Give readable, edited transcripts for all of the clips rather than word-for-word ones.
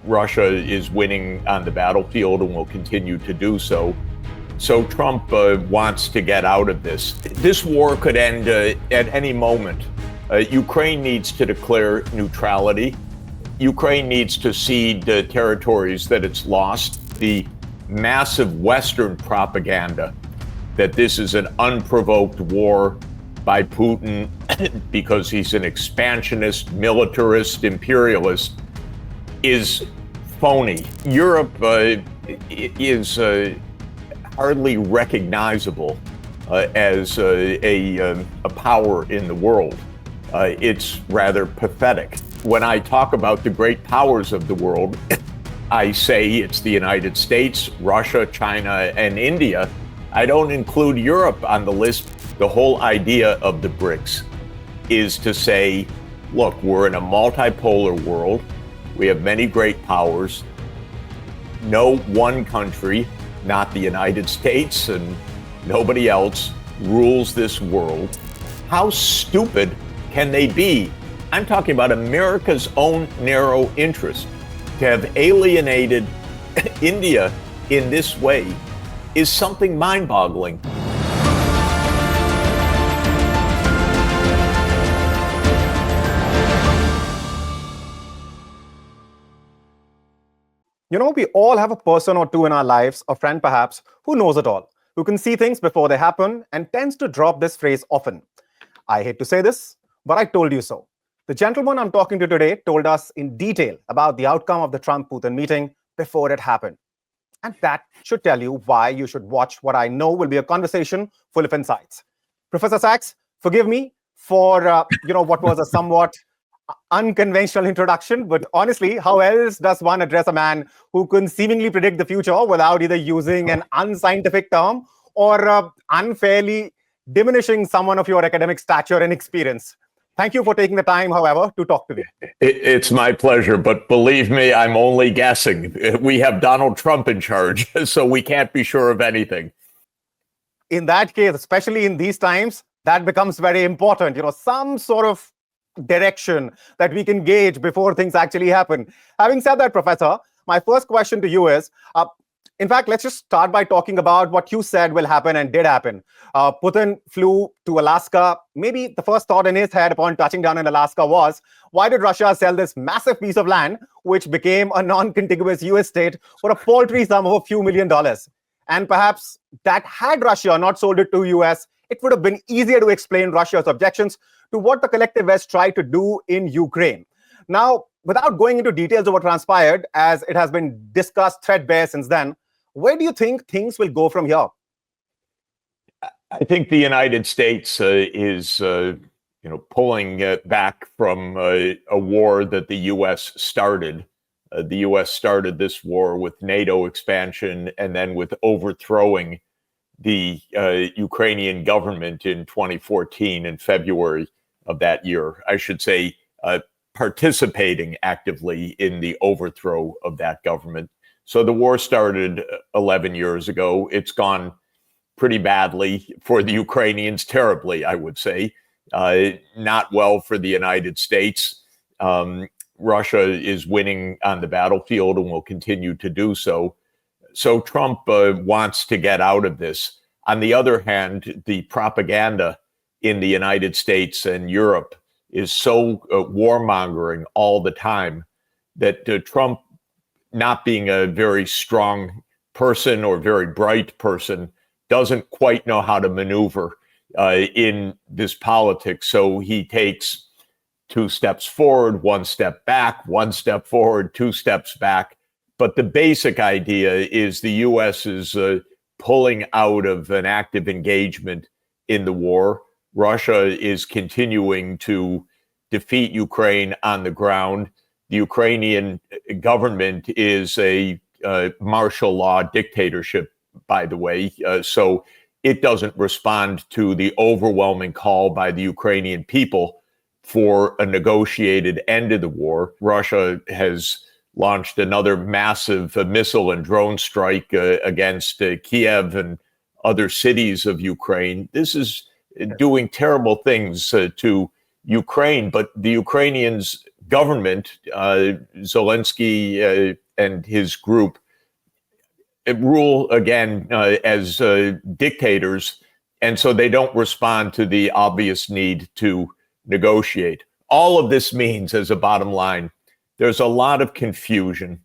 Russia is winning on the battlefield and will continue to do so. So Trump wants to get out of this. This war could end at any moment. Ukraine needs to declare neutrality. Ukraine needs to cede territories that it's lost. The massive Western propaganda that this is an unprovoked war by Putin because he's an expansionist, militarist, imperialist is phony. Europe is hardly recognizable as a power in the world. It's rather pathetic. When I talk about the great powers of the world, I say it's the United States, Russia, China, and India. I don't include Europe on the list. The whole idea of the BRICS is to say, look, we're in a multipolar world. We have many great powers. No one country, not the United States and nobody else, rules this world. How stupid can they be? I'm talking about America's own narrow interest. To have alienated India in this way is something mind-boggling. You know, we all have a person or two in our lives, a friend perhaps, who knows it all, who can see things before they happen and tends to drop this phrase often. I hate to say this, but I told you so. The gentleman I'm talking to today told us in detail about the outcome of the Trump-Putin meeting before it happened. And that should tell you why you should watch what I know will be a conversation full of insights. Professor Sachs, forgive me for what was a somewhat unconventional introduction, but honestly, how else does one address a man who can seemingly predict the future without either using an unscientific term or unfairly diminishing someone of your academic stature and experience? Thank you for taking the time, however, to talk to me. It's my pleasure, but believe me, I'm only guessing. We have Donald Trump in charge, so we can't be sure of anything. In that case, especially in these times, that becomes very important. Some sort of direction that we can gauge before things actually happen. Having said that, Professor, my first question to you is, in fact, let's just start by talking about what you said will happen and did happen. Putin flew to Alaska. Maybe the first thought in his head upon touching down in Alaska was, why did Russia sell this massive piece of land, which became a non-contiguous US state, for a paltry sum of a few $1 million? And perhaps that had Russia not sold it to US, it would have been easier to explain Russia's objections to what the collective West tried to do in Ukraine. Now, without going into details of what transpired, as it has been discussed threadbare since then, where do you think things will go from here? I think the United States is pulling back from a war that the U.S. started. The U.S. started this war with NATO expansion and then with overthrowing the Ukrainian government in 2014 in February of that year. I should say participating actively in the overthrow of that government. So the war started 11 years ago. It's gone pretty badly for the Ukrainians, terribly, I would say. Not well for the United States. Russia is winning on the battlefield and will continue to do so. So Trump wants to get out of this. On the other hand, the propaganda in the United States and Europe is so warmongering all the time that Trump, not being a very strong person or very bright person, doesn't quite know how to maneuver in this politics. So he takes 2 steps forward, 1 step back, 1 step forward, 2 steps back. But the basic idea is the U.S. is pulling out of an active engagement in the war. Russia is continuing to defeat Ukraine on the ground. The Ukrainian government is a martial law dictatorship, by the way, so it doesn't respond to the overwhelming call by the Ukrainian people for a negotiated end of the war. Russia has launched another massive missile and drone strike against Kiev and other cities of Ukraine. This is doing terrible things to Ukraine, but the Ukrainians government, Zelensky and his group, rule again as dictators, and so they don't respond to the obvious need to negotiate. All of this means, as a bottom line, there's a lot of confusion.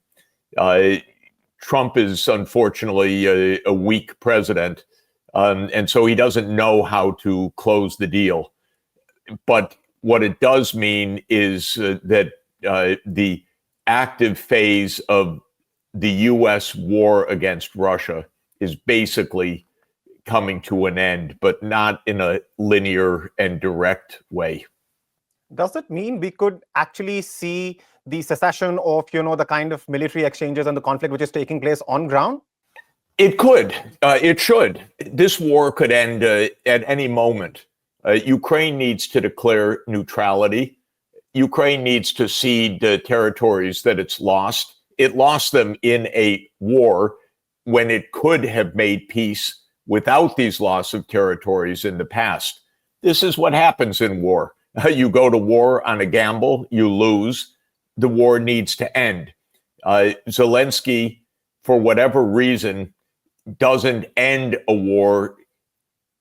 Trump is unfortunately a weak president, and so he doesn't know how to close the deal. But what it does mean is that the active phase of the U.S. war against Russia is basically coming to an end, but not in a linear and direct way. Does it mean we could actually see the cessation of, the kind of military exchanges and the conflict which is taking place on ground? It could. It should. This war could end at any moment. Ukraine needs to declare neutrality. Ukraine needs to cede territories that it's lost. It lost them in a war when it could have made peace without these loss of territories in the past. This is what happens in war. You go to war on a gamble, you lose. The war needs to end. Zelensky, for whatever reason, doesn't end a war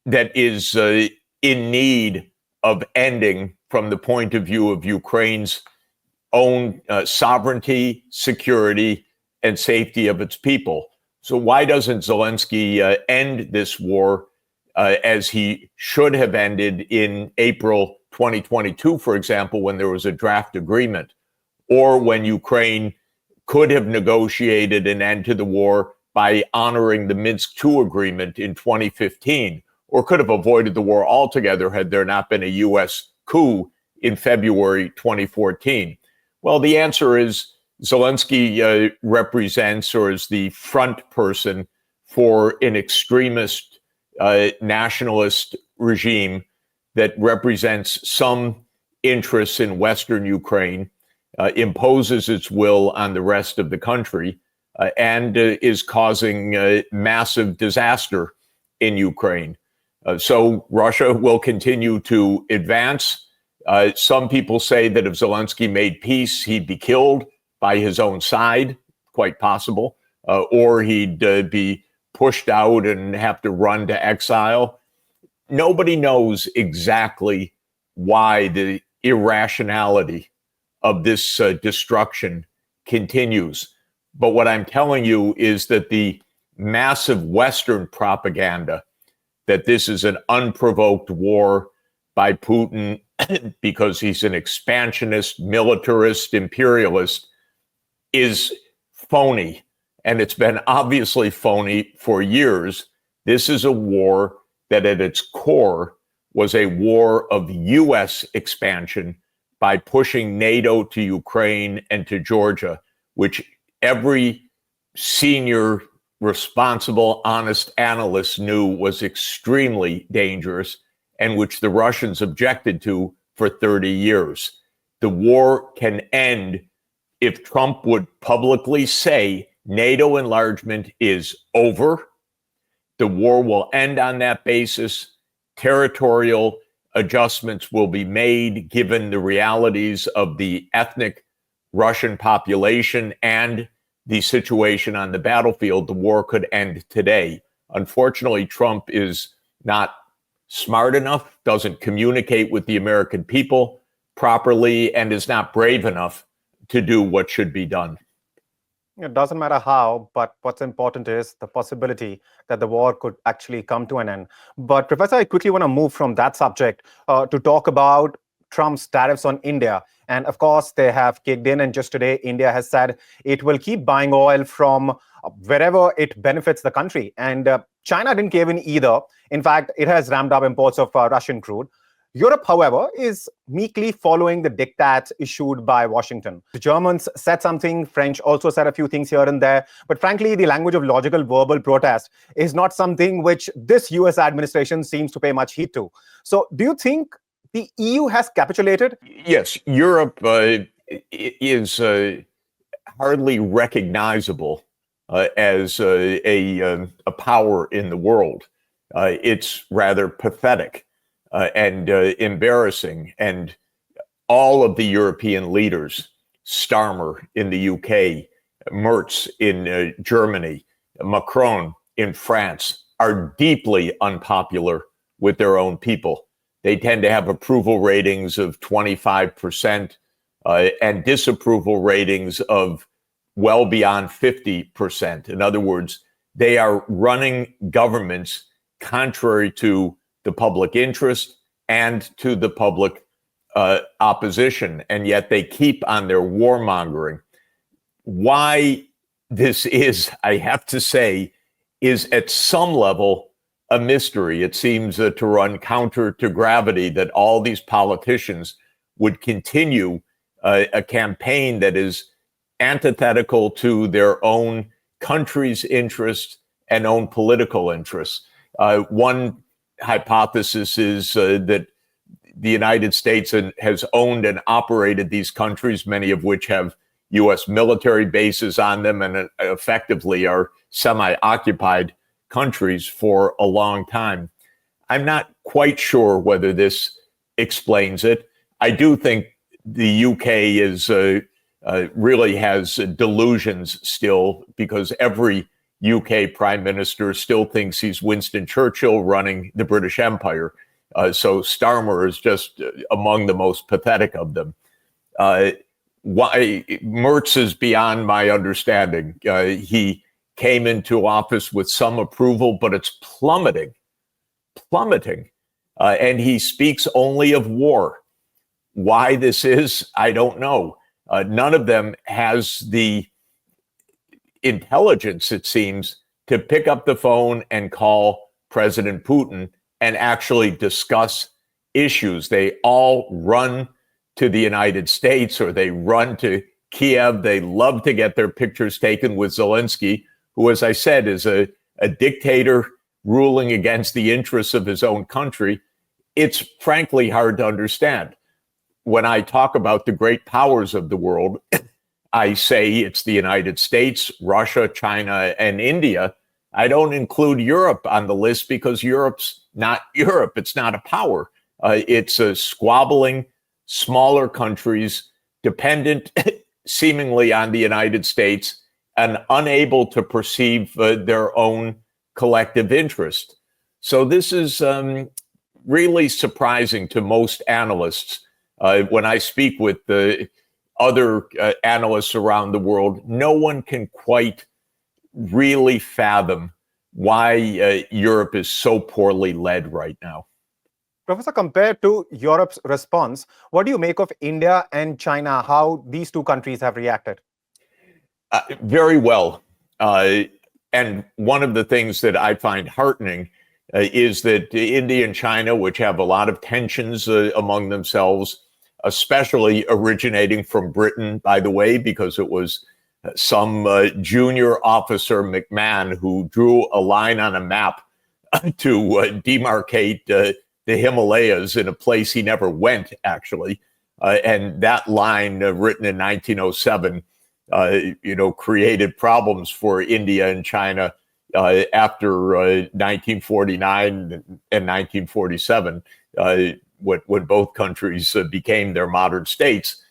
that is in need of ending from the point of view of Ukraine's own sovereignty, security, and safety of its people. So why doesn't Zelensky end this war as he should have ended in April 2022, for example, when there was a draft agreement, or when Ukraine could have negotiated an end to the war by honoring the Minsk II agreement in 2015, or could have avoided the war altogether had there not been a U.S. coup in February 2014? Well, the answer is Zelensky represents, or is the front person for, an extremist nationalist regime that represents some interests in Western Ukraine, imposes its will on the rest of the country, and is causing massive disaster in Ukraine. So Russia will continue to advance. Some people say that if Zelensky made peace, he'd be killed by his own side, quite possible, or he'd be pushed out and have to run to exile. Nobody knows exactly why the irrationality of this destruction continues. But what I'm telling you is that the massive Western propaganda that this is an unprovoked war by Putin because he's an expansionist, militarist, imperialist is phony. And it's been obviously phony for years. This is a war that at its core was a war of U.S. expansion by pushing NATO to Ukraine and to Georgia, which every senior, responsible, honest analyst knew was extremely dangerous, and which the Russians objected to for 30 years. The war can end if Trump would publicly say NATO enlargement is over. The war will end on that basis. Territorial adjustments will be made given the realities of the ethnic Russian population and the situation on the battlefield. The war could end today. Unfortunately, Trump is not smart enough, doesn't communicate with the American people properly, and is not brave enough to do what should be done. It doesn't matter how, but what's important is the possibility that the war could actually come to an end. But Professor, I quickly want to move from that subject to talk about Trump's tariffs on India. And of course, they have kicked in. And just today, India has said it will keep buying oil from wherever it benefits the country. And China didn't cave in either. In fact, it has ramped up imports of Russian crude. Europe, however, is meekly following the diktats issued by Washington. The Germans said something, French also said a few things here and there. But frankly, the language of logical verbal protest is not something which this US administration seems to pay much heed to. So do you think the EU has capitulated? Yes, Europe is hardly recognizable as a power in the world. It's rather pathetic and embarrassing and all of the European leaders, Starmer in the UK, Merz in Germany, Macron in France, are deeply unpopular with their own people. They tend to have approval ratings of 25% and disapproval ratings of well beyond 50%. In other words, they are running governments contrary to the public interest and to the public opposition, and yet they keep on their warmongering. Why this is, I have to say, is at some level a mystery. It seems to run counter to gravity that all these politicians would continue a campaign that is antithetical to their own country's interests and own political interests. One hypothesis is that the United States has owned and operated these countries, many of which have U.S. military bases on them and effectively are semi-occupied countries for a long time. I'm not quite sure whether this explains it. I do think the UK is really has delusions still, because every UK prime minister still thinks he's Winston Churchill running the British Empire. So Starmer is just among the most pathetic of them. Why Merz is beyond my understanding. He came into office with some approval, but it's plummeting. And he speaks only of war. Why this is, I don't know. None of them has the intelligence, it seems, to pick up the phone and call President Putin and actually discuss issues. They all run to the United States, or they run to Kiev. They love to get their pictures taken with Zelensky, who, as I said, is a dictator ruling against the interests of his own country. It's frankly hard to understand. When I talk about the great powers of the world, I say it's the United States, Russia, China, and India. I don't include Europe on the list because Europe's not Europe. It's not a power. It's a squabbling, smaller countries, dependent seemingly on the United States and unable to perceive their own collective interest. So this is really surprising to most analysts. When I speak with the other analysts around the world, no one can quite really fathom why Europe is so poorly led right now. Professor, compared to Europe's response, what do you make of India and China, how these two countries have reacted? Very well. And one of the things that I find heartening is that India and China, which have a lot of tensions among themselves, especially originating from Britain, by the way, because it was some junior officer, McMahon, who drew a line on a map to demarcate the Himalayas in a place he never went, actually. And that line, written in 1907, created problems for India and China after 1949 and 1947, when both countries became their modern states.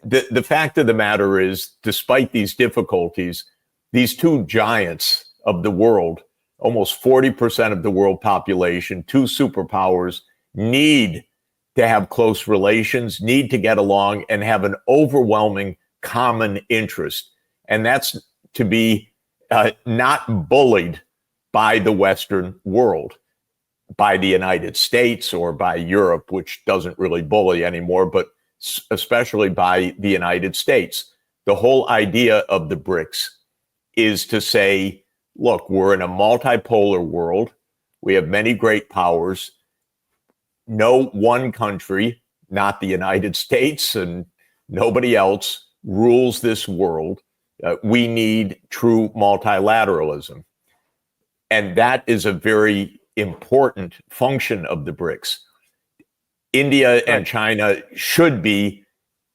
The fact of the matter is, despite these difficulties, these two giants of the world, almost 40% of the world population, two superpowers, need to have close relations, need to get along, and have an overwhelming common interest. And that's to be not bullied by the Western world, by the United States or by Europe, which doesn't really bully anymore, but especially by the United States. The whole idea of the BRICS is to say, look, we're in a multipolar world. We have many great powers. No one country, not the United States and nobody else, rules this world. We need true multilateralism. And that is a very important function of the BRICS. India and China should be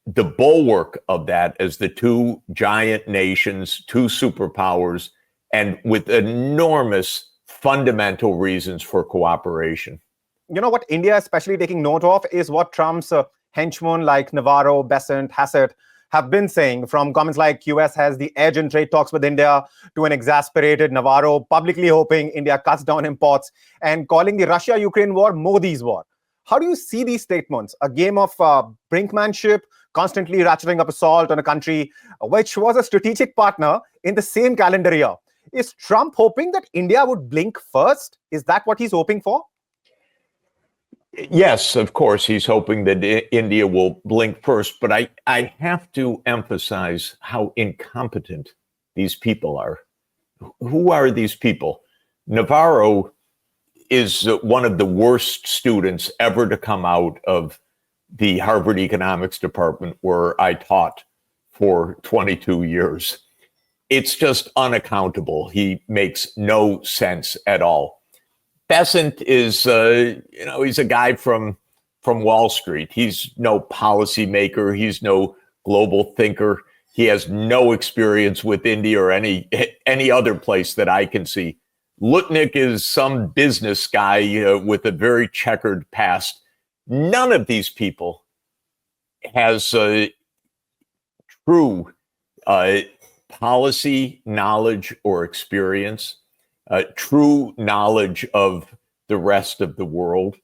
the bulwark of that as the two giant nations, two superpowers, and with enormous fundamental reasons for cooperation. You know what India is especially taking note of is what Trump's henchmen like Navarro, Besant, Hassett have been saying, from comments like US has the edge in trade talks with India to an exasperated Navarro publicly hoping India cuts down imports and calling the Russia-Ukraine war Modi's war. How do you see these statements? A game of brinkmanship, constantly ratcheting up assault on a country which was a strategic partner in the same calendar year. Is Trump hoping that India would blink first? Is that what he's hoping for? Yes, of course, he's hoping that India will blink first. But I have to emphasize how incompetent these people are. Who are these people? Navarro is one of the worst students ever to come out of the Harvard Economics Department, where I taught for 22 years. It's just unaccountable. He makes no sense at all. Besant is, he's a guy from Wall Street. He's no policymaker. He's no global thinker. He has no experience with India or any other place that I can see. Lutnick is some business guy with a very checkered past. None of these people has true policy knowledge or experience, true knowledge of the rest of the world,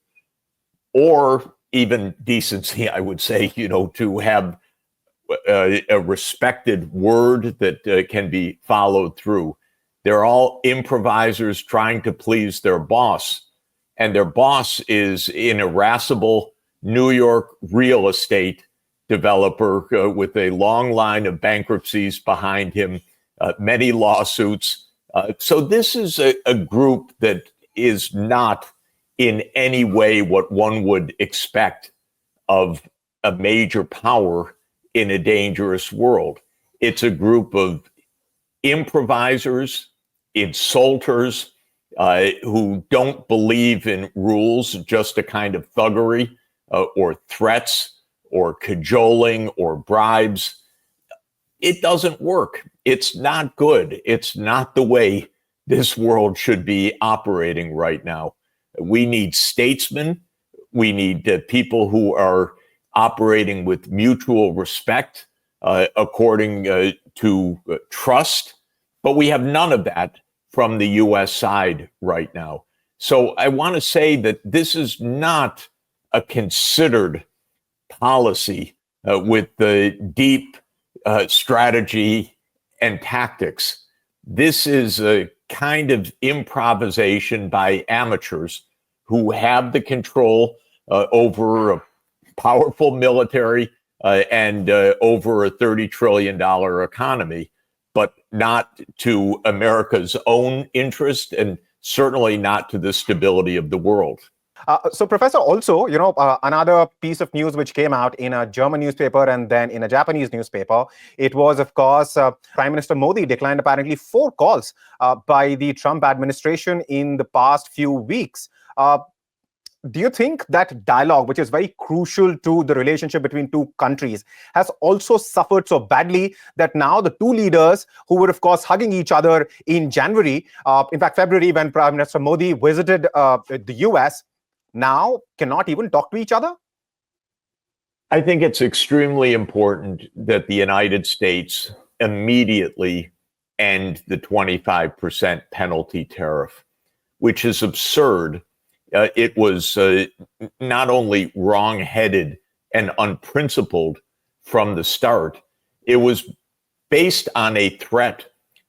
or even decency, I would say, to have a respected word that can be followed through. They're all improvisers trying to please their boss, and their boss is an irascible New York real estate developer with a long line of bankruptcies behind him, many lawsuits. So this is a group that is not in any way what one would expect of a major power in a dangerous world. It's a group of improvisers, insulters, who don't believe in rules, just a kind of thuggery or threats or cajoling or bribes. It doesn't work. It's not good. It's not the way this world should be operating right now. We need statesmen. We need people who are operating with mutual respect, according to trust. But we have none of that from the U.S. side right now. So I want to say that this is not a considered policy with the deep strategy and tactics. This is a kind of improvisation by amateurs who have the control over a powerful military and over a $30 trillion economy, but not to America's own interest and certainly not to the stability of the world. So, Professor, also, another piece of news which came out in a German newspaper and then in a Japanese newspaper, it was, of course, Prime Minister Modi declined apparently 4 calls by the Trump administration in the past few weeks. Do you think that dialogue, which is very crucial to the relationship between two countries, has also suffered so badly that now the two leaders who were, of course, hugging each other in January, in fact, February, when Prime Minister Modi visited the US, now cannot even talk to each other? I think it's extremely important that the United States immediately end the 25% penalty tariff, which is absurd. It was not only wrong-headed and unprincipled from the start, it was based on a threat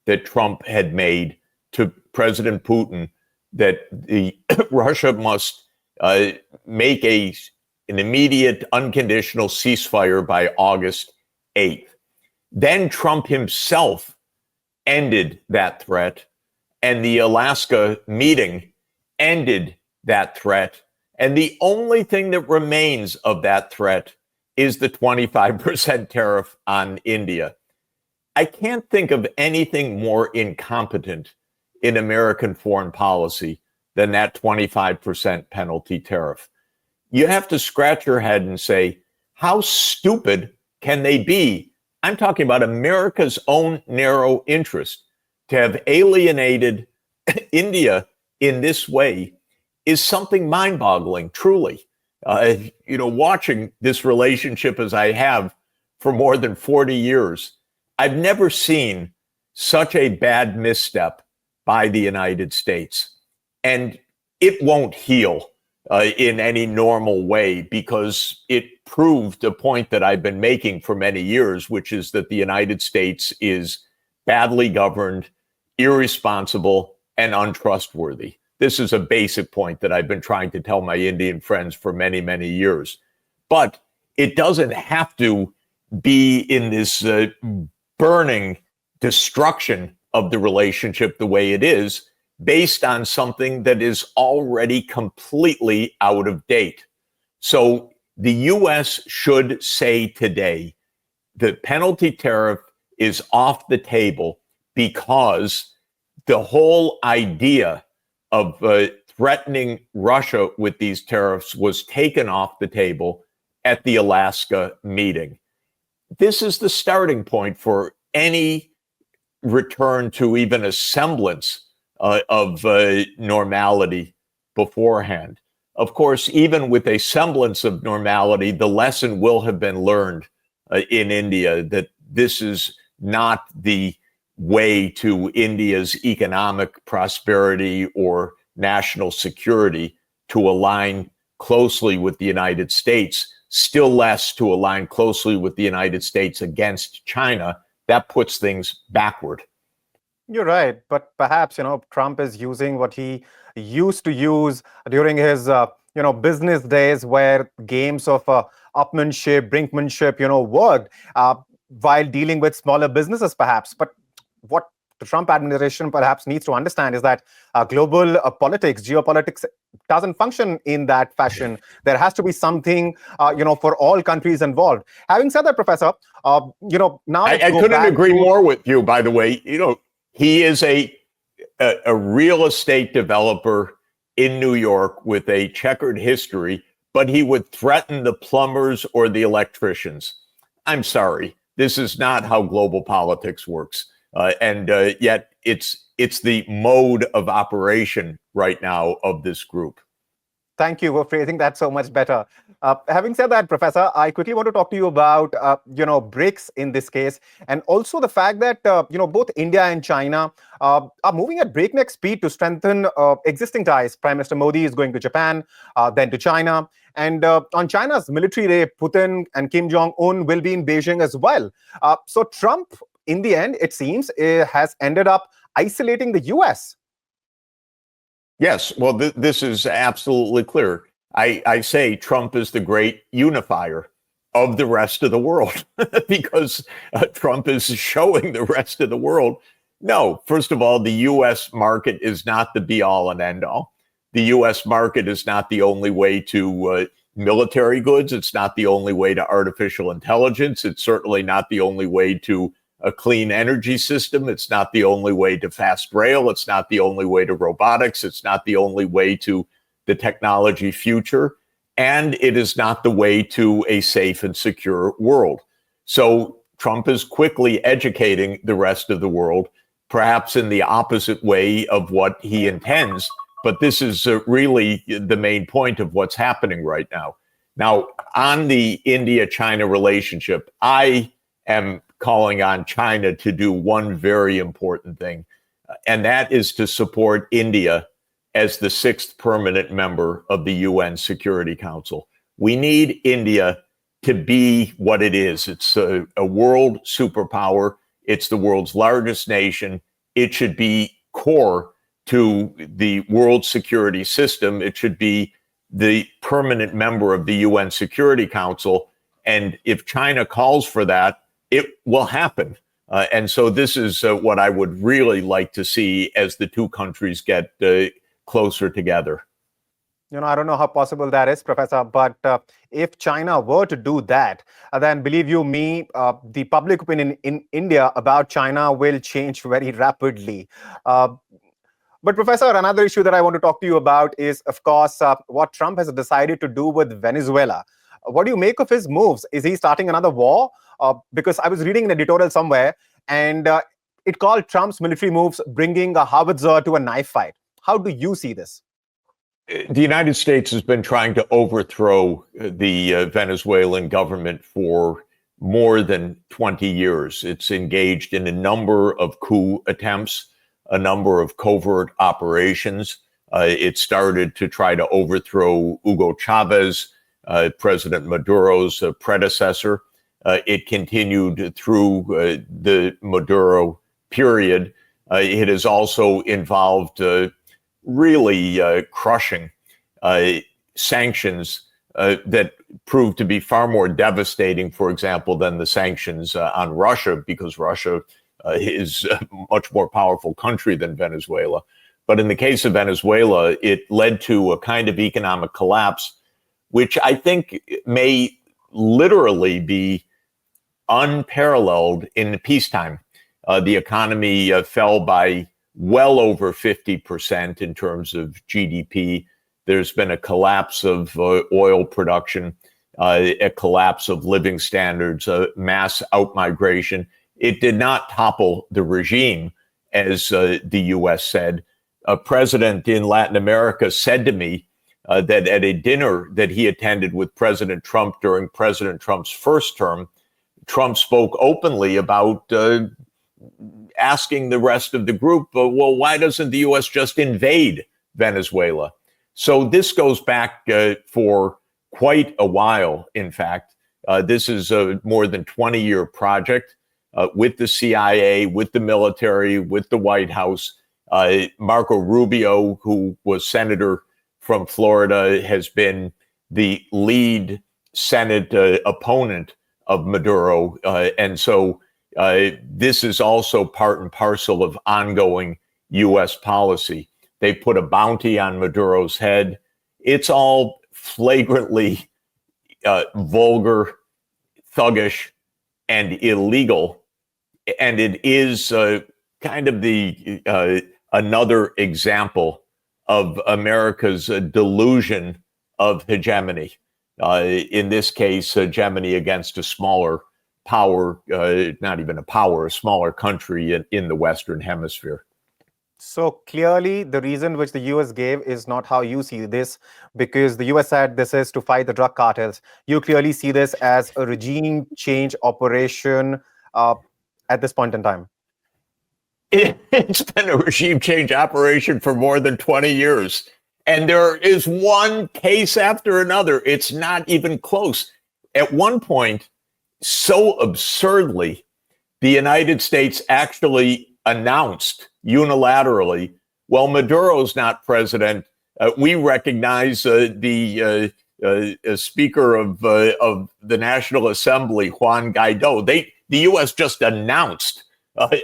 that Trump had made to President Putin that Russia must make an immediate unconditional ceasefire by August 8th. Then Trump himself ended that threat, and the Alaska meeting ended that threat. And the only thing that remains of that threat is the 25% tariff on India. I can't think of anything more incompetent in American foreign policy than that 25% penalty tariff. You have to scratch your head and say, how stupid can they be? I'm talking about America's own narrow interest. To have alienated India in this way is something mind-boggling, truly. Watching this relationship as I have for more than 40 years, I've never seen such a bad misstep by the United States. And it won't heal in any normal way, because it proved a point that I've been making for many years, which is that the United States is badly governed, irresponsible, and untrustworthy. This is a basic point that I've been trying to tell my Indian friends for many, many years. But it doesn't have to be in this burning destruction of the relationship the way it is, based on something that is already completely out of date. So the US should say today the penalty tariff is off the table, because the whole idea of threatening Russia with these tariffs was taken off the table at the Alaska meeting. This is the starting point for any return to even a semblance of normality beforehand. Of course, even with a semblance of normality, the lesson will have been learned in India that this is not the way to India's economic prosperity or national security, to align closely with the United States, still less to align closely with the United States against China. That puts things backward. You're right, but perhaps Trump is using what he used to use during his business days, where games of upmanship, brinkmanship, worked while dealing with smaller businesses, perhaps. But what the Trump administration perhaps needs to understand is that global politics, geopolitics, doesn't function in that fashion. There has to be something, for all countries involved. Having said that, Professor, now I couldn't agree more with you. By the way, he is a real estate developer in New York with a checkered history, but he would threaten the plumbers or the electricians. I'm sorry, this is not how global politics works. And yet it's the mode of operation right now of this group. Thank you for phrasing that so much better. Having said that, Professor, I quickly want to talk to you about, BRICS in this case, and also the fact that, both India and China are moving at breakneck speed to strengthen existing ties. Prime Minister Modi is going to Japan, then to China. And on China's military day, Putin and Kim Jong-un will be in Beijing as well. So Trump, in the end, it seems, has ended up isolating the US. Yes, well, this is absolutely clear. I say Trump is the great unifier of the rest of the world, because Trump is showing the rest of the world, no, first of all, the U.S. market is not the be-all and end-all. The U.S. market is not the only way to military goods. It's not the only way to artificial intelligence. It's certainly not the only way to a clean energy system. It's not the only way to fast rail. It's not the only way to robotics. It's not the only way to the technology future. And it is not the way to a safe and secure world. So Trump is quickly educating the rest of the world, perhaps in the opposite way of what he intends. But this is really the main point of what's happening right now. Now, on the India-China relationship, I am calling on China to do one very important thing, and that is to support India as the 6th permanent member of the UN Security Council. We need India to be what it is. It's a world superpower. It's the world's largest nation. It should be core to the world security system. It should be the permanent member of the UN Security Council. And if China calls for that, it will happen. And so this is what I would really like to see as the two countries get closer together. I don't know how possible that is, Professor, but if China were to do that, then believe you me, the public opinion in India about China will change very rapidly. But Professor, another issue that I want to talk to you about is, of course, what Trump has decided to do with Venezuela. What do you make of his moves? Is he starting another war? Because I was reading an editorial somewhere, and it called Trump's military moves bringing a howitzer to a knife fight. How do you see this? The United States has been trying to overthrow the Venezuelan government for more than 20 years. It's engaged in a number of coup attempts, a number of covert operations. It started to try to overthrow Hugo Chavez, President Maduro's predecessor. It continued through the Maduro period. It has also involved really crushing sanctions that proved to be far more devastating, for example, than the sanctions on Russia, because Russia is a much more powerful country than Venezuela. But in the case of Venezuela, it led to a kind of economic collapse, which I think may literally be unparalleled in peacetime. The economy fell by well over 50% in terms of GDP. There's been a collapse of oil production, a collapse of living standards, mass outmigration. It did not topple the regime, as the U.S. said. A president in Latin America said to me that at a dinner that he attended with President Trump during President Trump's first term, Trump spoke openly about asking the rest of the group, well, why doesn't the U.S. just invade Venezuela? So this goes back for quite a while, in fact. This is a more than 20-year project with the CIA, with the military, with the White House. Marco Rubio, who was senator from Florida, has been the lead Senate opponent of Maduro. And so this is also part and parcel of ongoing U.S. policy. They put a bounty on Maduro's head. It's all flagrantly vulgar, thuggish, and illegal. And it is kind of the another example of America's delusion of hegemony. In this case, hegemony against a smaller power, not even a power, a smaller country in the Western Hemisphere. So clearly, the reason which the US gave is not how you see this, because the US said this is to fight the drug cartels. You clearly see this as a regime change operation at this point in time. It's been a regime change operation for more than 20 years. And there is one case after another. It's not even close. At one point, so absurdly, the United States actually announced unilaterally, well, Maduro's not president. We recognize the Speaker of the National Assembly, Juan Guaido. The U.S. just announced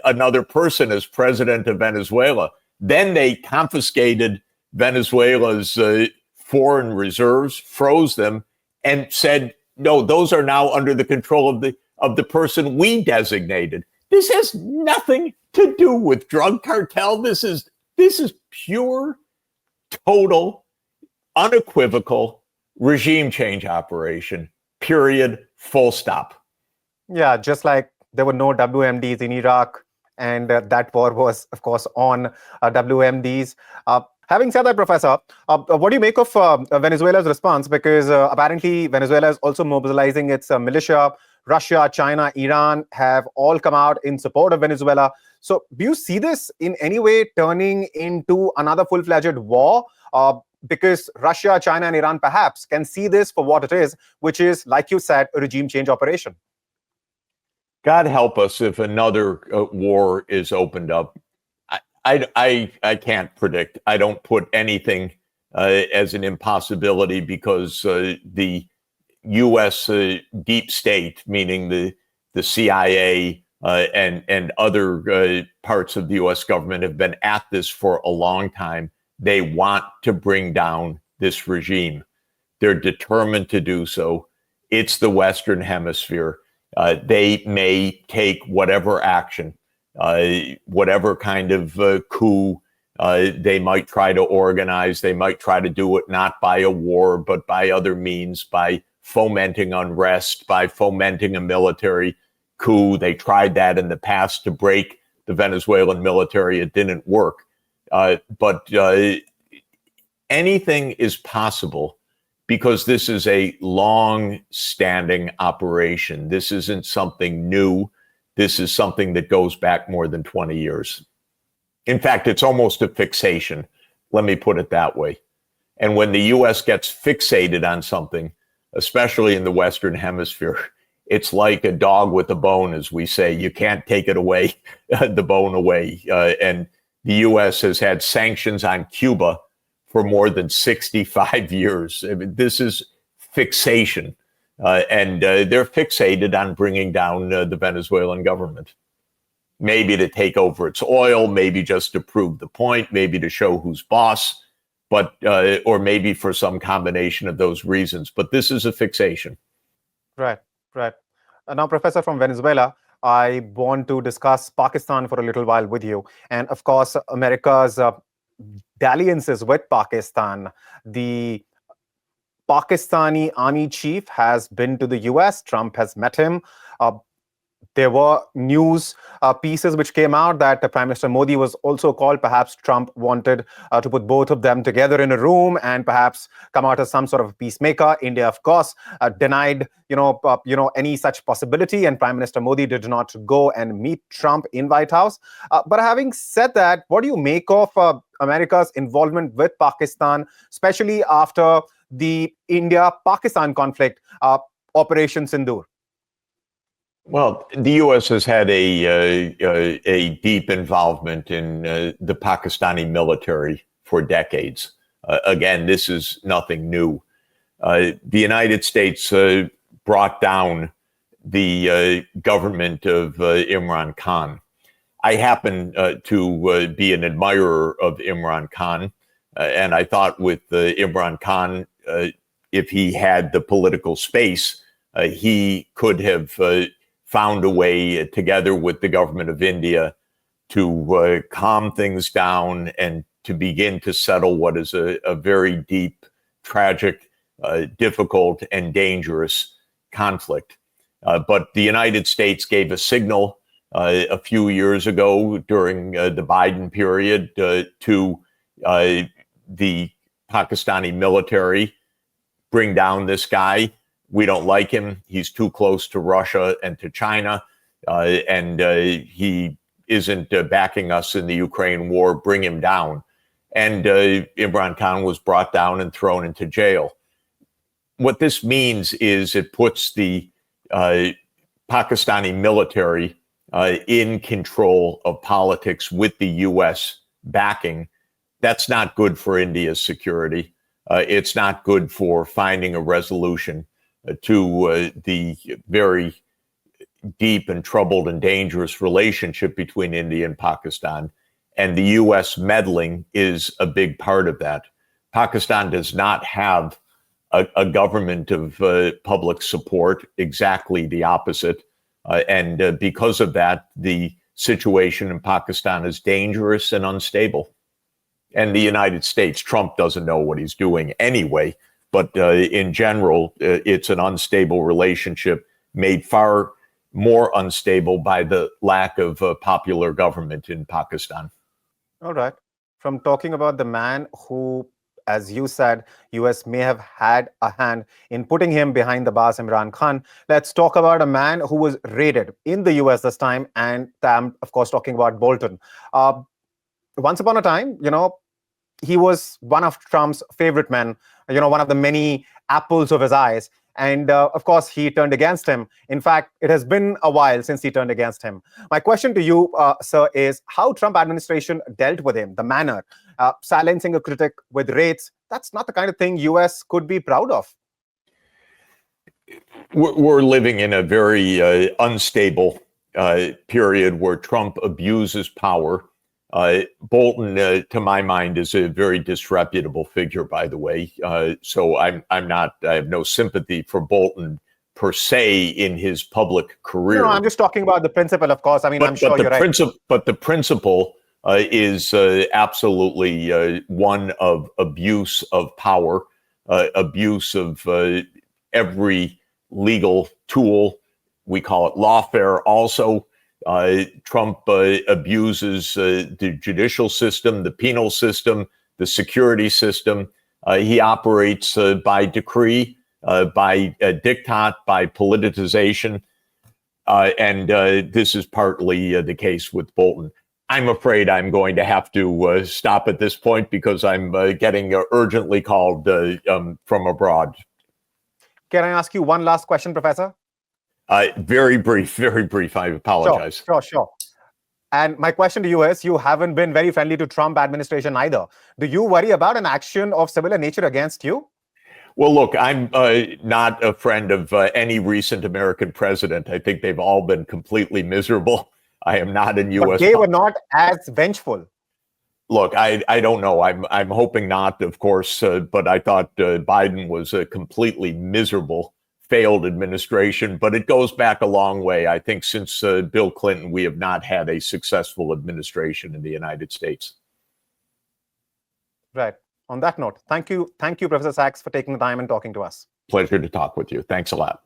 another person as president of Venezuela. Then they confiscated Venezuela's foreign reserves, froze them, and said, no, those are now under the control of the person we designated. This has nothing to do with drug cartel. This is pure, total, unequivocal regime change operation, period, full stop. Yeah, just like there were no WMDs in Iraq, and that war was, of course, on WMDs. Having said that, Professor, what do you make of Venezuela's response? Because apparently Venezuela is also mobilizing its militia. Russia, China, Iran have all come out in support of Venezuela. So do you see this in any way turning into another full-fledged war? Because Russia, China, and Iran perhaps can see this for what it is, which is, like you said, a regime change operation. God help us if another war is opened up. I can't predict. I don't put anything as an impossibility, because the U.S. Deep state, meaning the CIA and other parts of the U.S. government, have been at this for a long time. They want to bring down this regime. They're determined to do so. It's the Western Hemisphere. They may take whatever action, whatever kind of coup they might try to organize. They might try to do it not by a war, but by other means, by fomenting unrest, by fomenting a military coup. They tried that in the past to break the Venezuelan military. It didn't work. But anything is possible because this is a long-standing operation. This isn't something new. This is something that goes back more than 20 years. In fact, it's almost a fixation. Let me put it that way. And when the U.S. gets fixated on something, especially in the Western Hemisphere, it's like a dog with a bone, as we say. You can't take it away, the bone away. And the U.S. has had sanctions on Cuba for more than 65 years. I mean, this is fixation. And they're fixated on bringing down the Venezuelan government. Maybe to take over its oil, maybe just to prove the point, maybe to show who's boss, but or maybe for some combination of those reasons. But this is a fixation. Right, right. Now, Professor, from Venezuela, I want to discuss Pakistan for a little while with you. And of course, America's dalliances with Pakistan. The Pakistani army chief has been to the US. Trump has met him. There were news pieces which came out that Prime Minister Modi was also called. Perhaps Trump wanted to put both of them together in a room and perhaps come out as some sort of peacemaker. India, of course, denied any such possibility, and Prime Minister Modi did not go and meet Trump in White House. But having said that, what do you make of America's involvement with Pakistan, especially after the India-Pakistan conflict, Operation Sindoor? Well, the U.S. has had a deep involvement in the Pakistani military for decades. Again, this is nothing new. The United States brought down the government of Imran Khan. I happen to be an admirer of Imran Khan, and I thought with Imran Khan, if he had the political space, he could have found a way, together with the government of India, to calm things down and to begin to settle what is a very deep, tragic, difficult, and dangerous conflict. But the United States gave a signal a few years ago during the Biden period to the Pakistani military, bring down this guy. We don't like him. He's too close to Russia and to China, and he isn't backing us in the Ukraine war. Bring him down. And Imran Khan was brought down and thrown into jail. What this means is it puts the Pakistani military in control of politics with the U.S. backing. That's not good for India's security. It's not good for finding a resolution to the very deep and troubled and dangerous relationship between India and Pakistan. And the U.S. meddling is a big part of that. Pakistan does not have a government of public support, exactly the opposite. And because of that, the situation in Pakistan is dangerous and unstable. And the United States, Trump doesn't know what he's doing anyway. But in general, it's an unstable relationship made far more unstable by the lack of popular government in Pakistan. All right. From talking about the man who, as you said, US may have had a hand in putting him behind the bars, Imran Khan, let's talk about a man who was raided in the US this time, and I'm, of course, talking about Bolton. Once upon a time, he was one of Trump's favorite men, one of the many apples of his eyes. And of course, he turned against him. In fact, it has been a while since he turned against him. My question to you, sir, is how Trump administration dealt with him, the manner, silencing a critic with raids. That's not the kind of thing US could be proud of. We're living in a very unstable period where Trump abuses power. Bolton, to my mind, is a very disreputable figure, by the way. So I have no sympathy for Bolton per se in his public career. No, I'm just talking about the principle, of course. I mean, I'm sure you're right. But the principle is absolutely one of abuse of power, abuse of every legal tool. We call it lawfare also. Trump abuses the judicial system, the penal system, the security system, He operates by decree, by diktat, by politicization. And this is partly the case with Bolton. I'm afraid I'm going to have to stop at this point because I'm getting urgently called from abroad. Can I ask you one last question, Professor? Very brief, very brief. I apologize. Sure. And my question to you is, you haven't been very friendly to Trump administration either. Do you worry about an action of similar nature against you? Well, look, I'm not a friend of any recent American president. I think they've all been completely miserable. I am not in U.S. But they were not as vengeful. Look, I don't know. I'm hoping not, of course, but I thought Biden was a completely miserable, failed administration. But it goes back a long way. I think since Bill Clinton, we have not had a successful administration in the United States. Right. On that note, thank you, Professor Sachs, for taking the time and talking to us. Pleasure to talk with you. Thanks a lot.